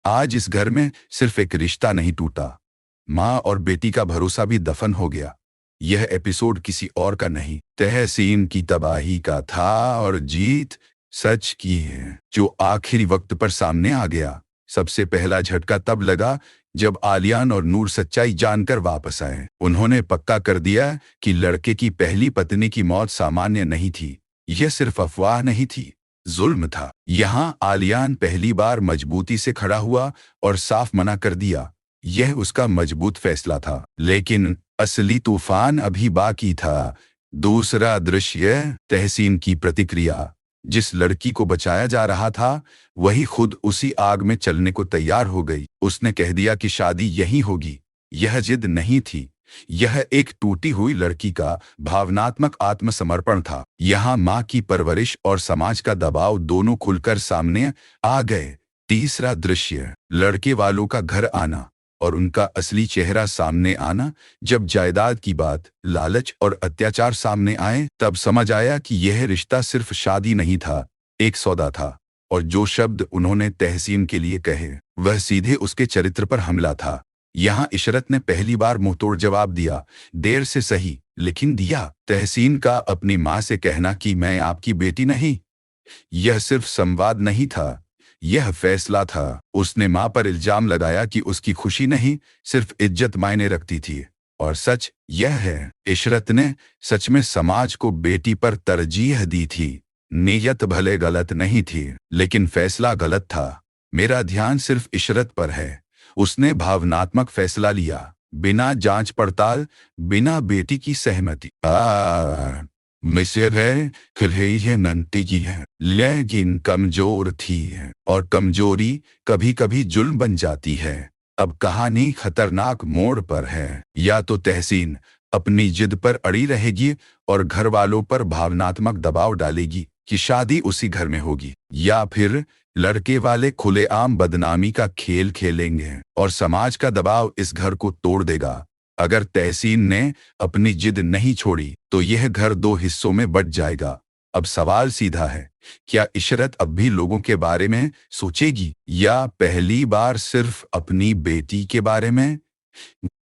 आज इस घर में सिर्फ एक रिश्ता नहीं टूटा, माँ और बेटी का भरोसा भी दफन हो गया। यह एपिसोड किसी और का नहीं, तहसीन की तबाही का था और जीत सच की है, जो आखिरी वक्त पर सामने आ गया। सबसे पहला झटका तब लगा जब आलियान और नूर सच्चाई जानकर वापस आए। उन्होंने पक्का कर दिया कि लड़के की पहली पत्नी की मौत सामान्य नहीं थी, यह सिर्फ अफवाह नहीं थी, जुल्म था। यहाँ आलियान पहली बार मजबूती से खड़ा हुआ और साफ मना कर दिया। यह उसका मजबूत फैसला था, लेकिन असली तूफान अभी बाकी था। दूसरा दृश्य, तहसीन की प्रतिक्रिया। जिस लड़की को बचाया जा रहा था, वही खुद उसी आग में चलने को तैयार हो गई। उसने कह दिया कि शादी यही होगी। यह जिद नहीं थी, यह एक टूटी हुई लड़की का भावनात्मक आत्मसमर्पण था। यहाँ माँ की परवरिश और समाज का दबाव दोनों खुलकर सामने आ गए। तीसरा दृश्य, लड़के वालों का घर आना और उनका असली चेहरा सामने आना। जब जायदाद की बात, लालच और अत्याचार सामने आए, तब समझ आया कि यह रिश्ता सिर्फ शादी नहीं था, एक सौदा था। और जो शब्द उन्होंने तहसीन के लिए कहे, वह सीधे उसके चरित्र पर हमला था। यहाँ इशरत ने पहली बार मुंहतोड़ जवाब दिया, देर से सही, लेकिन दिया। तहसीन का अपनी माँ से कहना कि मैं आपकी बेटी नहीं, यह सिर्फ संवाद नहीं था, यह फैसला था। उसने माँ पर इल्जाम लगाया कि उसकी खुशी नहीं, सिर्फ इज्जत मायने रखती थी। और सच यह है, इशरत ने सच में समाज को बेटी पर तरजीह दी थी। नीयत भले गलत नहीं थी, लेकिन फैसला गलत था। मेरा ध्यान सिर्फ इशरत पर है। उसने भावनात्मक फैसला लिया, बिना जांच पड़ताल, बिना बेटी की सहमति। मिस्र है, खिलही नंटी की है, लेकिन कमजोर थी है, और कमजोरी कभी कभी जुल्म बन जाती है। अब कहानी खतरनाक मोड़ पर है। या तो तहसीन अपनी जिद पर अड़ी रहेगी और घर वालों पर भावनात्मक दबाव डालेगी कि शादी उसी घर में होगी, या फिर लड़के वाले खुलेआम बदनामी का खेल खेलेंगे और समाज का दबाव इस घर को तोड़ देगा। अगर तहसीन ने अपनी जिद नहीं छोड़ी, तो यह घर दो हिस्सों में बंट जाएगा। अब सवाल सीधा है, क्या इशरत अब भी लोगों के बारे में सोचेगी, या पहली बार सिर्फ अपनी बेटी के बारे में?